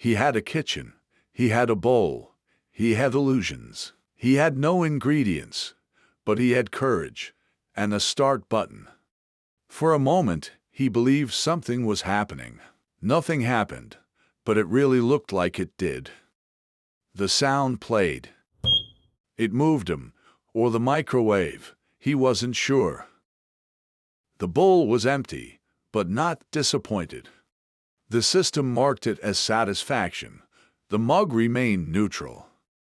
He had a kitchen. He had a bowl. He had illusions. He had no ingredients, but he had courage and a start button. For a moment, he believed something was happening. Nothing happened, but it really looked like it did. The sound played. It moved him, or the microwave. He wasn't sure. The bowl was empty, but not disappointed. The system marked it as satisfaction. The mug remained neutral.